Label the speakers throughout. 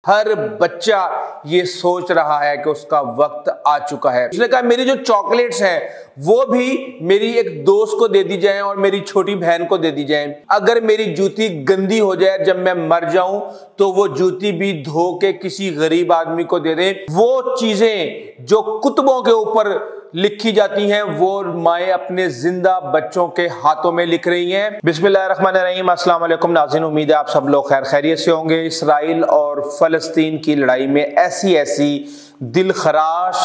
Speaker 1: ہر بچہ یہ سوچ رہا ہے کہ اس کا وقت آ چکا ہے۔ اس نے کہا میری جو چاکلیٹس ہیں وہ بھی میری ایک دوست کو دے دی جائیں اور میری چھوٹی بہن کو دے دی جائیں۔ اگر میری جوتی گندی ہو جائے جب میں مر جاؤں تو وہ جوتی بھی دھو کے کسی غریب آدمی کو دے دیں۔ وہ چیزیں جو کتبوں کے اوپر لکھی جاتی ہیں وہ مائیں اپنے زندہ بچوں کے ہاتھوں میں لکھ رہی ہیں۔ بسم اللہ الرحمن الرحیم۔ السلام علیکم ناظرین، امید ہے آپ سب لوگ خیر خیریت سے ہوں گے۔ اسرائیل اور فلسطین کی لڑائی میں ایسی دل خراش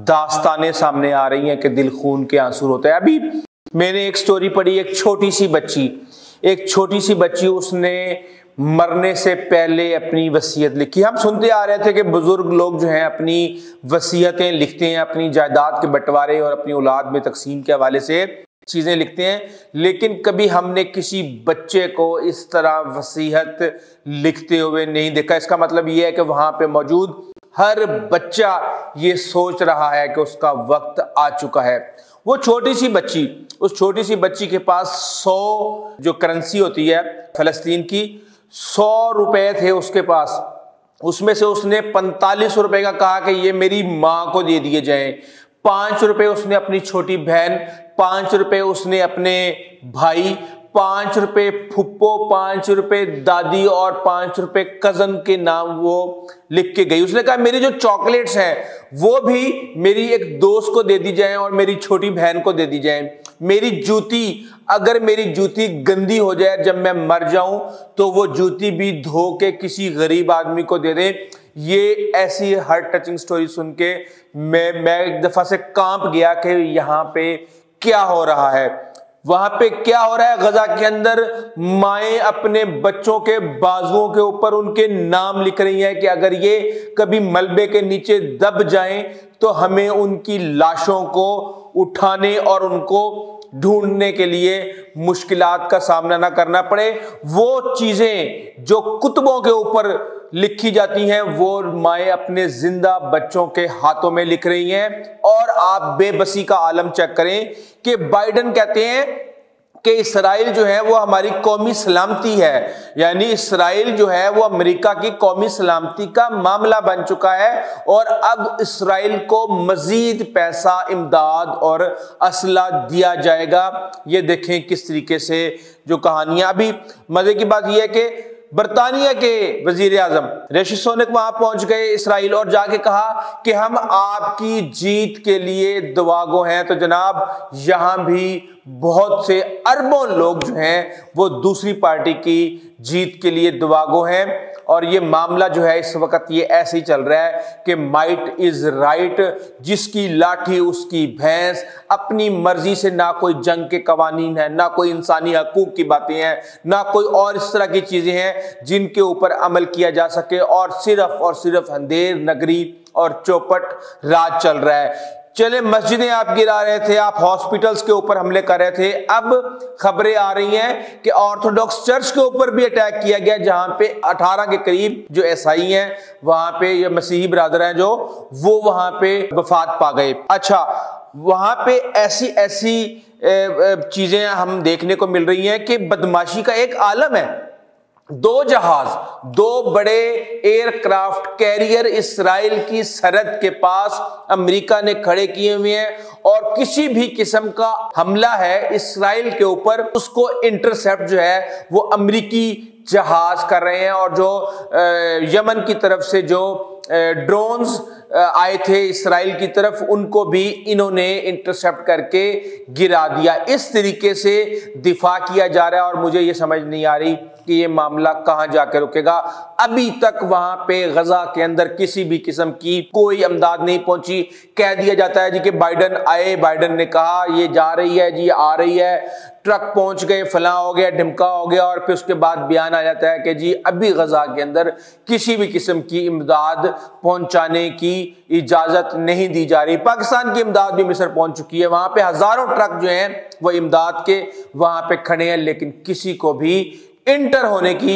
Speaker 1: داستانیں سامنے آ رہی ہیں کہ دل خون کے آنسو ہوتے ہیں۔ ابھی میں نے ایک سٹوری پڑھی، ایک چھوٹی سی بچی اس نے مرنے سے پہلے اپنی وصیت لکھی۔ ہم سنتے آ رہے تھے کہ بزرگ لوگ جو ہیں اپنی وصیتیں لکھتے ہیں، اپنی جائیداد کے بٹوارے اور اپنی اولاد میں تقسیم کے حوالے سے چیزیں لکھتے ہیں، لیکن کبھی ہم نے کسی بچے کو اس طرح وصیت لکھتے ہوئے نہیں دیکھا۔ اس کا مطلب یہ ہے کہ وہاں پہ موجود ہر بچہ یہ سوچ رہا ہے کہ اس کا وقت آ چکا ہے۔ وہ چھوٹی سی بچی کے پاس 100 جو کرنسی ہوتی ہے فلسطین کی، 100 روپے تھے اس کے پاس۔ اس میں سے اس نے 45 روپے کا کہا کہ یہ میری ماں کو دے دیے جائیں، 5 روپے اس نے اپنی چھوٹی بہن، 5 روپے اس نے اپنے بھائی، 5 روپے پھپھو، 5 روپے دادی اور 5 روپے کزن کے نام وہ لکھ کے گئی۔ اس نے کہا میری جو چاکلیٹس ہیں وہ بھی میری ایک دوست کو دے دی جائیں اور میری چھوٹی بہن کو دے دی جائیں۔ اگر میری جوتی گندی ہو جائے جب میں مر جاؤں تو وہ جوتی بھی دھو کے کسی غریب آدمی کو دے دیں۔ یہ ایسی ہارٹ ٹچنگ سٹوری سن کے میں ایک دفعہ سے کانپ گیا کہ یہاں پہ کیا ہو رہا ہے۔ وہاں پہ کیا ہو رہا ہے؟ غزہ کے اندر مائیں اپنے بچوں کے بازوؤں کے اوپر ان کے نام لکھ رہی ہیں کہ اگر یہ کبھی ملبے کے نیچے دب جائیں تو ہمیں ان کی لاشوں کو اٹھانے اور ان کو ڈھونڈنے کے لیے مشکلات کا سامنا نہ کرنا پڑے۔ وہ چیزیں جو کتبوں کے اوپر لکھی جاتی ہیں وہ مائیں اپنے زندہ بچوں کے ہاتھوں میں لکھ رہی ہیں۔ اور آپ بے بسی کا عالم چیک کریں کہ بائیڈن کہتے ہیں کہ اسرائیل جو ہے وہ ہماری قومی سلامتی ہے، یعنی اسرائیل جو ہے وہ امریکہ کی قومی سلامتی کا معاملہ بن چکا ہے، اور اب اسرائیل کو مزید پیسہ، امداد اور اسلحہ دیا جائے گا۔ یہ دیکھیں کس طریقے سے جو کہانیاں۔ ابھی مزے کی بات یہ ہے کہ برطانیہ کے وزیر اعظم رشی سونک وہاں پہنچ گئے اسرائیل اور جا کے کہا کہ ہم آپ کی جیت کے لیے دعا گو ہیں۔ تو جناب یہاں بھی بہت سے اربوں لوگ جو ہیں وہ دوسری پارٹی کی جیت کے لیے دعا گو ہیں، اور یہ معاملہ جو ہے اس وقت یہ ایسے ہی چل رہا ہے کہ مائٹ از رائٹ، جس کی لاٹھی اس کی بھینس۔ اپنی مرضی سے نہ کوئی جنگ کے قوانین ہیں، نہ کوئی انسانی حقوق کی باتیں ہیں، نہ کوئی اور اس طرح کی چیزیں ہیں جن کے اوپر عمل کیا جا سکے، اور صرف اندھیر نگری اور چوپٹ راج چل رہا ہے۔ چلے مسجدیں آپ گرا رہے تھے، آپ ہاسپٹلز کے اوپر حملے کر رہے تھے، اب خبریں آ رہی ہیں کہ آرتھوڈاکس چرچ کے اوپر بھی اٹیک کیا گیا، جہاں پہ 18 کے قریب جو عیسائی ہیں وہاں پہ، یہ مسیحی برادر ہیں جو وہ وہاں پہ وفات پا گئے۔ اچھا، وہاں پہ ایسی چیزیں ہم دیکھنے کو مل رہی ہیں کہ بدماشی کا ایک عالم ہے۔ 2 جہاز، 2 بڑے ایئر کرافٹ کیریئر اسرائیل کی سرحد کے پاس امریکہ نے کھڑے کیے ہوئے ہیں، اور کسی بھی قسم کا حملہ ہے اسرائیل کے اوپر اس کو انٹرسیپٹ جو ہے وہ امریکی جہاز کر رہے ہیں، اور جو یمن کی طرف سے جو ڈرونز آئے تھے اسرائیل کی طرف ان کو بھی انہوں نے انٹرسیپٹ کر کے گرا دیا۔ اس طریقے سے دفاع کیا جا رہا ہے، اور مجھے یہ سمجھ نہیں آ رہی کہ یہ معاملہ کہاں جا کے رکے گا۔ ابھی تک وہاں پہ غزہ کے اندر کسی بھی قسم کی کوئی امداد نہیں پہنچی۔ کہہ دیا جاتا ہے جی کہ بائیڈن نے کہا یہ جا رہی ہے جی، آ رہی ہے، ٹرک پہنچ گئے، فلاں ہو گیا، ڈھمکا ہو گیا، اور پھر اس کے بعد بیان آ جاتا ہے کہ جی ابھی غزہ کے اندر کسی بھی قسم کی امداد پہنچانے کی اجازت نہیں دی جا رہی۔ پاکستان کی امداد بھی مصر پہنچ چکی ہے، وہاں پہ ہزاروں ٹرک جو ہیں وہ امداد کے وہاں پہ کھڑے ہیں، لیکن کسی کو بھی انٹر ہونے کی